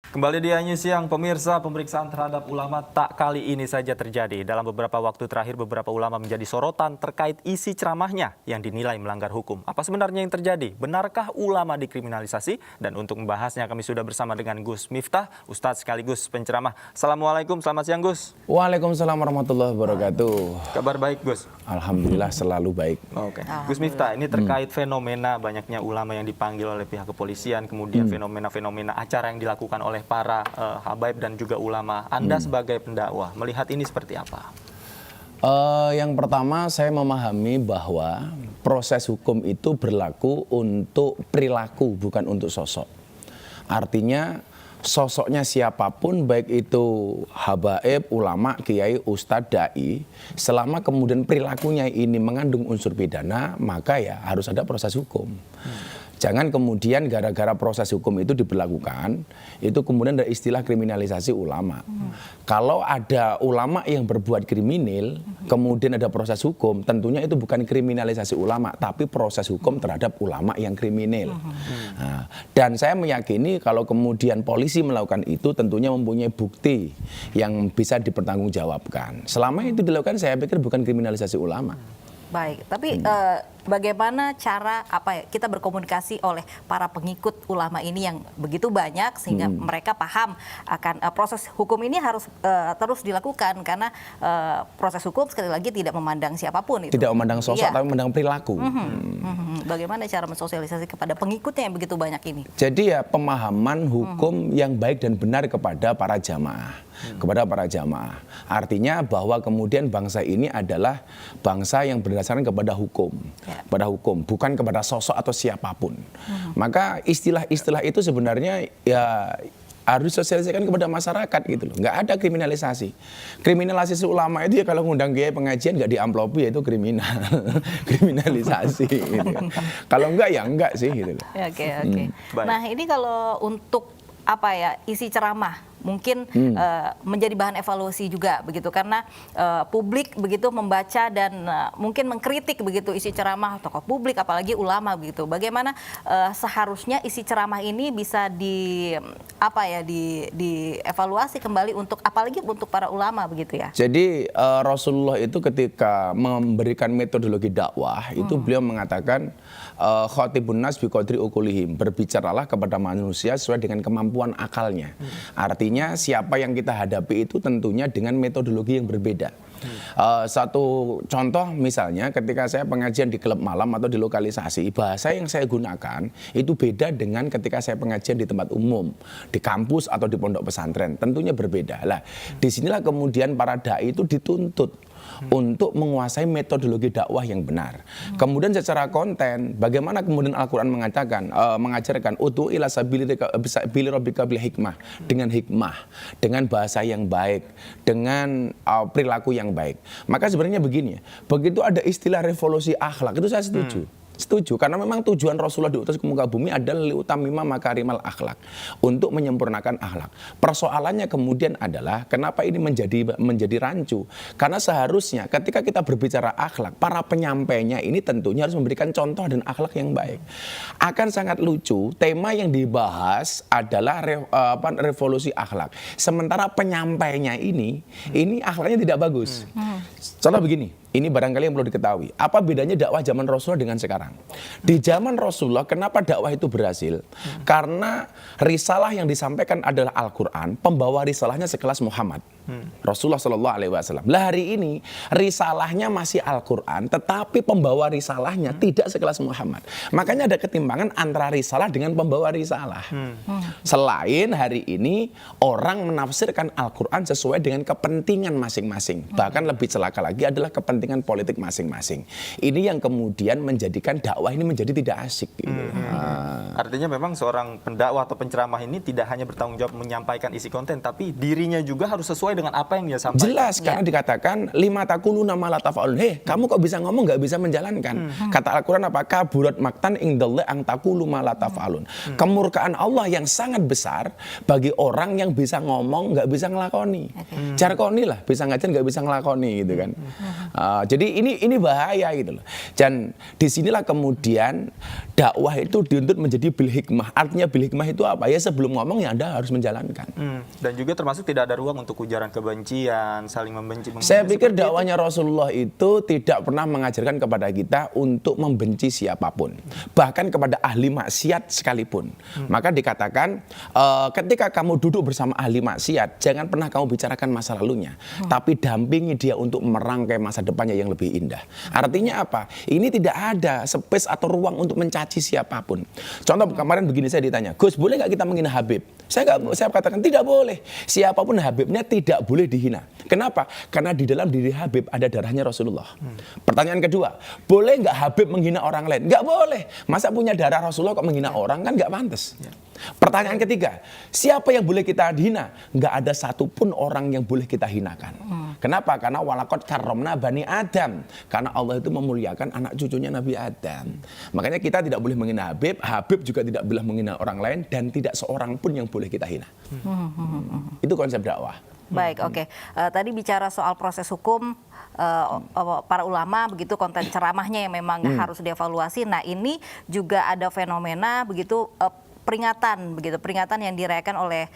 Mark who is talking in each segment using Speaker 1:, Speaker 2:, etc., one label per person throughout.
Speaker 1: Kembali di Anyu Siang, pemirsa, pemeriksaan terhadap ulama tak kali ini saja terjadi. Dalam beberapa waktu terakhir, beberapa ulama menjadi sorotan terkait isi ceramahnya yang dinilai melanggar hukum. Apa sebenarnya yang terjadi? Benarkah ulama dikriminalisasi? Dan untuk membahasnya kami sudah bersama dengan Gus Miftah, Ustadz sekaligus penceramah. Assalamualaikum, selamat siang Gus.
Speaker 2: Waalaikumsalam warahmatullahi wabarakatuh.
Speaker 1: Kabar baik Gus?
Speaker 2: Alhamdulillah selalu baik.
Speaker 1: Oke. Gus Miftah, ini terkait fenomena banyaknya ulama yang dipanggil oleh pihak kepolisian, kemudian fenomena-fenomena acara yang dilakukan oleh para habaib dan juga ulama. Anda sebagai pendakwah melihat ini seperti apa?
Speaker 2: Yang pertama saya memahami bahwa proses hukum itu berlaku untuk perilaku bukan untuk sosok. Artinya sosoknya siapapun baik itu habaib, ulama, kiai, ustadz, dai, selama kemudian perilakunya ini mengandung unsur pidana, maka ya harus ada proses hukum. Jangan kemudian gara-gara proses hukum itu diberlakukan, itu kemudian ada istilah kriminalisasi ulama. Kalau ada ulama yang berbuat kriminal, kemudian ada proses hukum, tentunya itu bukan kriminalisasi ulama, tapi proses hukum terhadap ulama yang kriminal. Nah, dan saya meyakini kalau kemudian polisi melakukan itu, tentunya mempunyai bukti yang bisa dipertanggungjawabkan. Selama itu dilakukan, saya pikir bukan kriminalisasi ulama.
Speaker 3: Baik, tapi bagaimana cara kita berkomunikasi oleh para pengikut ulama ini yang begitu banyak sehingga mereka paham akan proses hukum ini harus terus dilakukan karena proses hukum sekali lagi tidak memandang siapapun itu.
Speaker 2: Tidak memandang sosok, tapi memandang perilaku.
Speaker 3: Bagaimana cara mensosialisasi kepada pengikutnya yang begitu banyak ini?
Speaker 2: Jadi ya pemahaman hukum yang baik dan benar kepada para jamaah. Artinya bahwa kemudian bangsa ini adalah bangsa yang berdasarkan kepada hukum, bukan kepada sosok atau siapapun. Maka istilah-istilah itu sebenarnya ya harus disosialisasikan kepada masyarakat gitu loh. Nggak ada kriminalisasi. Kriminalisasi ulama itu ya kalau ngundang kiai pengajian nggak diamplopi ya itu kriminal. Kriminalisasi gitu. Kalau enggak ya enggak sih gitu loh.
Speaker 3: Oke. Nah, ini kalau untuk isi ceramah mungkin menjadi bahan evaluasi juga begitu karena publik begitu membaca dan mungkin mengkritik begitu isi ceramah tokoh publik apalagi ulama begitu. Bagaimana seharusnya isi ceramah ini bisa dievaluasi kembali untuk apalagi untuk para ulama begitu ya.
Speaker 2: Jadi Rasulullah itu ketika memberikan metodologi dakwah itu beliau mengatakan khatibun nas biqadri uqulihim, berbicaralah kepada manusia sesuai dengan kemampuan akalnya. Artinya siapa yang kita hadapi itu tentunya dengan metodologi yang berbeda. Satu contoh misalnya ketika saya pengajian di klub malam atau di lokalisasi, bahasa yang saya gunakan itu beda dengan ketika saya pengajian di tempat umum, di kampus atau di pondok pesantren, tentunya berbeda. Lah, disinilah kemudian para dai itu dituntut untuk menguasai metodologi dakwah yang benar. Kemudian secara konten, bagaimana kemudian Al-Quran mengajarkan ud'u ila sabili rabbika bil hikmah, dengan hikmah, dengan bahasa yang baik, dengan perilaku yang baik. Maka sebenarnya begini ya, begitu ada istilah revolusi akhlak, itu saya setuju, karena memang tujuan Rasulullah diutus ke muka bumi adalah liutamima makarimal akhlak, untuk menyempurnakan akhlak. Persoalannya kemudian adalah kenapa ini menjadi rancu? Karena seharusnya ketika kita berbicara akhlak, para penyampainya ini tentunya harus memberikan contoh dan akhlak yang baik. Akan sangat lucu, tema yang dibahas adalah revolusi akhlak. Sementara penyampainya ini akhlaknya tidak bagus. Contoh begini, ini barangkali yang perlu diketahui. Apa bedanya dakwah zaman Rasulullah dengan sekarang? Di zaman Rasulullah, kenapa dakwah itu berhasil? Karena risalah yang disampaikan adalah Al-Quran, pembawa risalahnya sekelas Muhammad. Rasulullah SAW. Lah hari ini, risalahnya masih Al-Quran, tetapi pembawa risalahnya tidak sekelas Muhammad. Makanya ada ketimbangan antara risalah dengan pembawa risalah. Selain hari ini, orang menafsirkan Al-Quran sesuai dengan kepentingan masing-masing. Bahkan lebih celaka lagi adalah kepentingan politik masing-masing. Ini yang kemudian menjadikan dakwah ini menjadi tidak asik. Gitu.
Speaker 1: Artinya memang seorang pendakwah atau penceramah ini tidak hanya bertanggung jawab menyampaikan isi konten, tapi dirinya juga harus sesuai dengan apa yang dia sampaikan.
Speaker 2: Jelas, karena dikatakan lima taquluna ma la taf'alun. Kamu kok bisa ngomong nggak bisa menjalankan? Kata Al-Quran apa? Kaburat maktan indallahi ang taqulu ma la taf'alun. Kemurkaan Allah yang sangat besar bagi orang yang bisa ngomong nggak bisa ngelakoni. Jarkoni lah, bisa ngajar nggak bisa ngelakoni gitu kan. Jadi ini bahaya gitu loh. Dan disinilah kemudian dakwah itu dituntut menjadi bil hikmah. Artinya bil hikmah itu apa? Ya sebelum ngomong ya Anda harus menjalankan.
Speaker 1: Dan juga termasuk tidak ada ruang untuk ujaran kebencian, saling membenci.
Speaker 2: Saya pikir dakwahnya Rasulullah itu tidak pernah mengajarkan kepada kita untuk membenci siapapun. Bahkan kepada ahli maksiat sekalipun. Maka dikatakan ketika kamu duduk bersama ahli maksiat, jangan pernah kamu bicarakan masa lalunya. Tapi dampingi dia untuk merangkai masa depannya yang lebih indah. Artinya apa? Ini tidak ada space atau ruang untuk mencaci siapapun. Contoh kemarin begini, saya ditanya, Gus, boleh nggak kita menghina Habib? Saya katakan tidak boleh. Siapapun Habibnya tidak boleh dihina. Kenapa? Karena di dalam diri Habib ada darahnya Rasulullah. Pertanyaan kedua, boleh nggak Habib menghina orang lain? Nggak boleh. Masa punya darah Rasulullah kok menghina orang, kan nggak pantas. Pertanyaan ketiga, siapa yang boleh kita hina? Nggak ada satupun orang yang boleh kita hinakan. Kenapa? Karena walaqad karramna bani Adam. Karena Allah itu memuliakan anak cucunya Nabi Adam. Makanya kita tidak boleh menghina Habib, Habib juga tidak boleh menghina orang lain, dan tidak seorang pun yang boleh kita hina. Itu konsep dakwah.
Speaker 3: Baik, oke. Tadi bicara soal proses hukum, para ulama begitu, konten ceramahnya yang memang harus dievaluasi. Nah, ini juga ada fenomena begitu, peringatan yang dirayakan oleh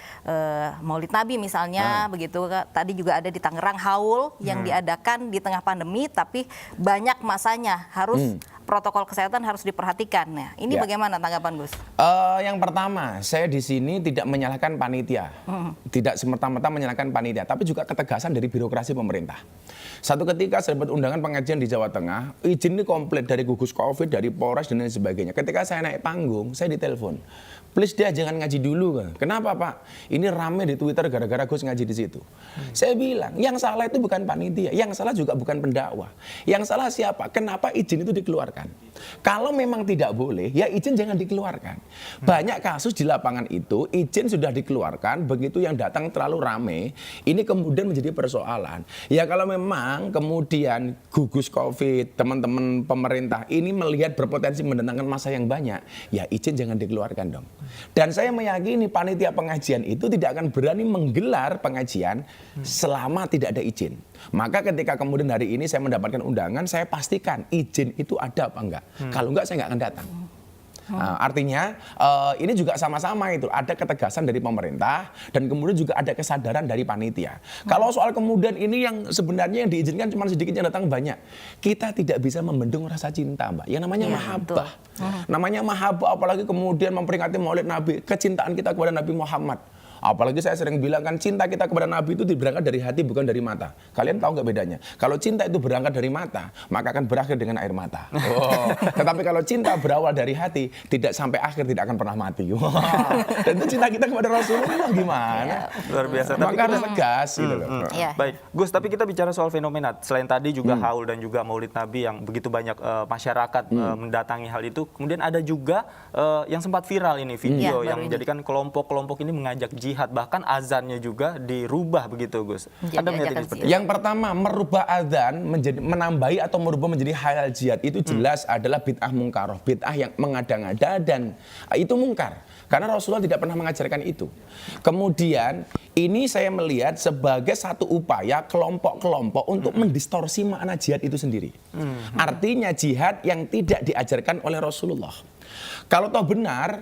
Speaker 3: Maulid Nabi misalnya begitu. Tadi juga ada di Tangerang haul yang diadakan di tengah pandemi, tapi banyak masanya harus protokol kesehatan harus diperhatikan. Nah, ini bagaimana tanggapan Gus?
Speaker 2: Yang pertama, saya di sini tidak menyalahkan panitia, tidak semerta-merta menyalahkan panitia, tapi juga ketegasan dari birokrasi pemerintah. Satu ketika saya dapat undangan pengajian di Jawa Tengah, izin ini komplit dari gugus Covid, dari Polres dan lain sebagainya. Ketika saya naik panggung, saya ditelepon, please dia jangan ngaji dulu. Kenapa Pak? Ini rame di Twitter gara-gara Gus ngaji di situ. Saya bilang, yang salah itu bukan panitia, yang salah juga bukan pendakwah. Yang salah siapa? Kenapa izin itu dikeluarkan? Kalau memang tidak boleh, ya izin jangan dikeluarkan. Banyak kasus di lapangan itu, izin sudah dikeluarkan, begitu yang datang terlalu rame, ini kemudian menjadi persoalan. Ya kalau memang kemudian gugus Covid, teman-teman pemerintah ini melihat berpotensi mendatangkan masa yang banyak, ya izin jangan dikeluarkan dong. Dan saya meyakini panitia pengajian itu tidak akan berani menggelar pengajian selama tidak ada izin. Maka ketika kemudian hari ini saya mendapatkan undangan, saya pastikan izin itu ada apa enggak. Kalau enggak, saya enggak akan datang. Artinya ini juga sama-sama itu ada ketegasan dari pemerintah dan kemudian juga ada kesadaran dari panitia. Kalau soal kemudian ini yang sebenarnya yang diizinkan cuma sedikit, yang datang banyak, kita tidak bisa membendung rasa cinta, Mbak. Yang namanya mahabbah. Namanya mahabbah, apalagi kemudian memperingati Maulid Nabi, kecintaan kita kepada Nabi Muhammad. Apalagi saya sering bilang kan, cinta kita kepada Nabi itu berangkat dari hati, bukan dari mata. Kalian tahu nggak bedanya? Kalau cinta itu berangkat dari mata, maka akan berakhir dengan air mata. Tetapi kalau cinta berawal dari hati, tidak sampai akhir, tidak akan pernah mati. Dan itu cinta kita kepada Rasulullah gimana?
Speaker 1: Luar biasa.
Speaker 2: Maka harus tegas gitu loh.
Speaker 1: Baik, Gus, tapi kita bicara soal fenomena. Selain tadi juga haul dan juga Maulid Nabi yang begitu banyak masyarakat mendatangi hal itu. Kemudian ada juga yang sempat viral ini video yang menjadikan kelompok-kelompok ini mengajak jihad, bahkan azannya juga dirubah begitu, Gus. Anda melihat ini seperti apa?
Speaker 2: Yang pertama, merubah azan menjadi menambahi atau merubah menjadi halal jihad itu jelas adalah bid'ah mungkaroh, bid'ah yang mengada-ngada, dan itu mungkar. Karena Rasulullah tidak pernah mengajarkan itu. Kemudian ini saya melihat sebagai satu upaya kelompok-kelompok untuk mendistorsi makna jihad itu sendiri. Artinya jihad yang tidak diajarkan oleh Rasulullah. Kalau toh benar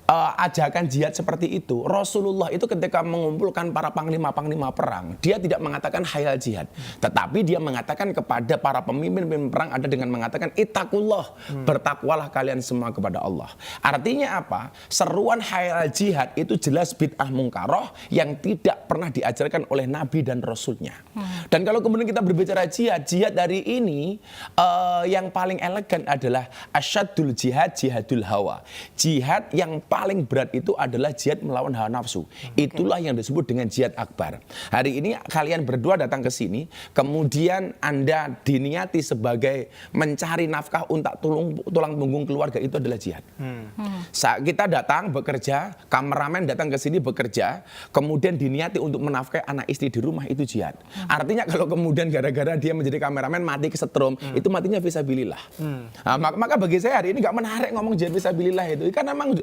Speaker 2: ajakan jihad seperti itu, Rasulullah itu ketika mengumpulkan para panglima-panglima perang, dia tidak mengatakan hayal jihad, tetapi dia mengatakan kepada para pemimpin perang ada dengan mengatakan ittaqullah, bertakwalah kalian semua kepada Allah. Artinya apa? Seruan hayal jihad itu jelas bid'ah mungkaroh yang tidak pernah diajarkan oleh Nabi dan Rasulnya. Dan kalau kemudian kita berbicara jihad, jihad hari ini yang paling elegan adalah asyadul jihad, jihadul hawa. Jihad yang paling berat itu adalah jihad melawan hawa nafsu. Itulah yang disebut dengan jihad akbar. Hari ini kalian berdua datang ke sini, kemudian Anda diniati sebagai mencari nafkah untuk tulang punggung keluarga, itu adalah jihad. Saat kita datang bekerja, kameramen datang ke sini bekerja, kemudian diniati untuk menafkahi anak istri di rumah, itu jihad. Artinya kalau kemudian gara-gara dia menjadi kameramen mati kesetrum, itu matinya fisabilillah. Maka bagi saya hari ini nggak menarik ngomong jihad fisabilillah itu, karena memang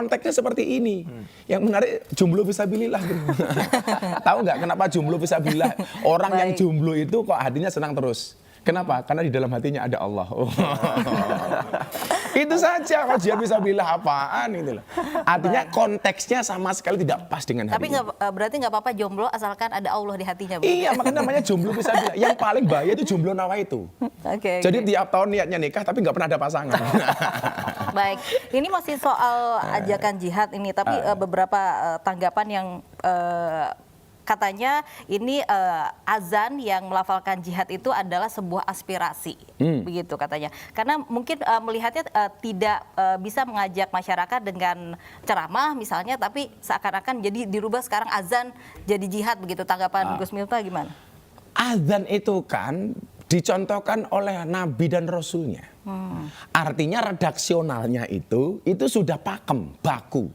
Speaker 2: konteksnya seperti ini. Yang menarik jomblo fisabilillah gitu. Tahu nggak kenapa jomblo fisabilillah? Orang yang jomblo itu kok hatinya senang terus. Kenapa? Karena di dalam hatinya ada Allah. Itu saja, kalau jihad bisa bilang apaan itu loh. Artinya konteksnya sama sekali tidak pas dengan hari
Speaker 3: Tapi
Speaker 2: ini.
Speaker 3: berarti nggak apa-apa jomblo asalkan ada Allah di hatinya. Bu.
Speaker 2: Iya, makanya namanya jomblo bisa bilang. Yang paling bahaya itu jomblo nawa itu.
Speaker 3: Oke.
Speaker 2: Jadi tiap tahun niatnya nikah tapi nggak pernah ada pasangan.
Speaker 3: Baik, ini masih soal ajakan jihad ini, tapi beberapa tanggapan yang katanya ini azan yang melafalkan jihad itu adalah sebuah aspirasi, begitu katanya. Karena mungkin melihatnya tidak bisa mengajak masyarakat dengan ceramah misalnya, tapi seakan-akan jadi dirubah sekarang azan jadi jihad begitu. Tanggapan Gus Miftah gimana?
Speaker 2: Azan itu kan dicontohkan oleh Nabi dan Rasulnya. Artinya redaksionalnya itu sudah pakem, baku.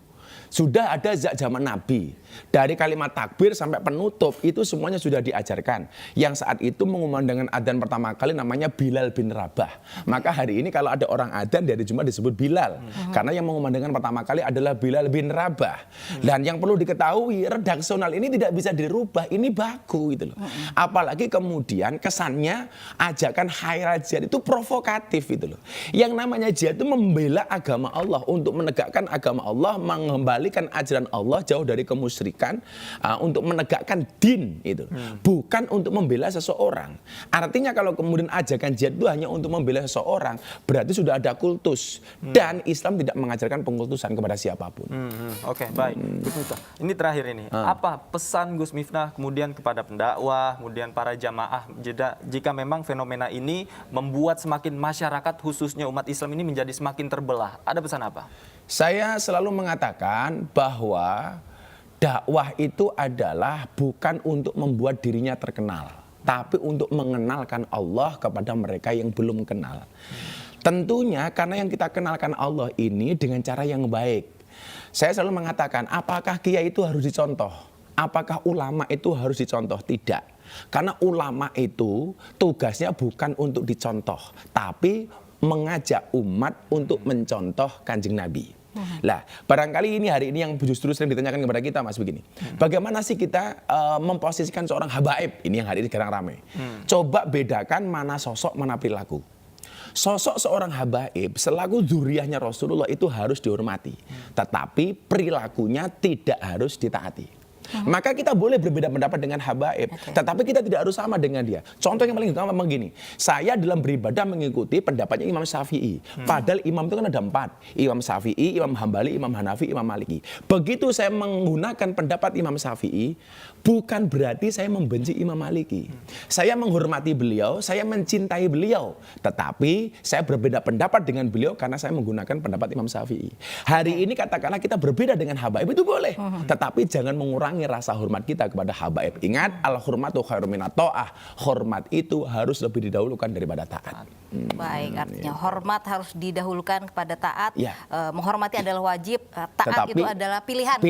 Speaker 2: Sudah ada sejak zaman Nabi. Dari kalimat takbir sampai penutup itu semuanya sudah diajarkan. Yang saat itu mengumandangkan adzan pertama kali namanya Bilal bin Rabah. Maka hari ini kalau ada orang adzan dari Jumat disebut Bilal. Karena yang mengumandangkan pertama kali adalah Bilal bin Rabah. Dan yang perlu diketahui redaksional ini tidak bisa dirubah. Ini baku gitu loh. Apalagi kemudian kesannya ajakan khairal jihad itu provokatif gitu loh. Yang namanya jihad itu membela agama Allah. Untuk menegakkan agama Allah, mengembalikan ajaran Allah jauh dari kemusyrikan. Untuk menegakkan din itu, bukan untuk membela seseorang. Artinya kalau kemudian ajakan jihad itu hanya untuk membela seseorang, berarti sudah ada kultus dan Islam tidak mengajarkan pengkultusan kepada siapapun.
Speaker 1: Oke, baik. Gus Miftah, ini terakhir ini, apa pesan Gus Miftah kemudian kepada pendakwah, kemudian para jamaah jika memang fenomena ini membuat semakin masyarakat khususnya umat Islam ini menjadi semakin terbelah? Ada pesan apa?
Speaker 2: Saya selalu mengatakan bahwa dakwah itu adalah bukan untuk membuat dirinya terkenal, tapi untuk mengenalkan Allah kepada mereka yang belum kenal. Tentunya karena yang kita kenalkan Allah ini dengan cara yang baik. Saya selalu mengatakan, apakah kiai itu harus dicontoh? Apakah ulama itu harus dicontoh? Tidak. Karena ulama itu tugasnya bukan untuk dicontoh, tapi mengajak umat untuk mencontoh Kanjeng Nabi. Lah, barangkali ini hari ini yang justru sering ditanyakan kepada kita, Mas, begini. Bagaimana sih kita memposisikan seorang habaib? Ini yang hari ini sekarang ramai. Coba bedakan mana sosok, mana perilaku. Sosok seorang habaib selaku dzurriyyahnya Rasulullah itu harus dihormati. Tetapi perilakunya tidak harus ditaati. Maka kita boleh berbeda pendapat dengan habaib, tetapi kita tidak harus sama dengan dia. Contoh yang paling gampang begini, saya dalam beribadah mengikuti pendapatnya Imam Syafi'i. Padahal imam itu kan ada 4, Imam Syafi'i, Imam Hambali, Imam Hanafi, Imam Maliki. Begitu saya menggunakan pendapat Imam Syafi'i, bukan berarti saya membenci Imam Maliki. Saya menghormati beliau, saya mencintai beliau, tetapi saya berbeda pendapat dengan beliau karena saya menggunakan pendapat Imam Syafi'i. Hari ini katakanlah kita berbeda dengan habaib, itu boleh, tetapi jangan mengurangi rasa hormat kita kepada habaib. Ingat, al-hurmatu khairum minat ta'ah. Hormat itu harus lebih didahulukan daripada taat.
Speaker 3: Baik, artinya hormat harus didahulukan kepada taat.
Speaker 2: Ya.
Speaker 3: Menghormati adalah wajib, taat
Speaker 2: Tetapi
Speaker 3: itu adalah pilihan.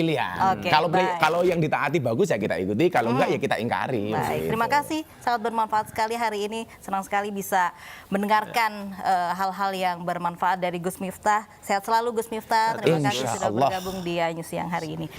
Speaker 3: Oke,
Speaker 2: kalau yang ditaati bagus ya kita ikuti, kalau enggak ya kita ingkari.
Speaker 3: Baik, terima kasih, sangat bermanfaat sekali hari ini. Senang sekali bisa mendengarkan hal-hal yang bermanfaat dari Gus Miftah. Sehat selalu Gus Miftah. Terima kasih sudah bergabung di News Siang hari ini.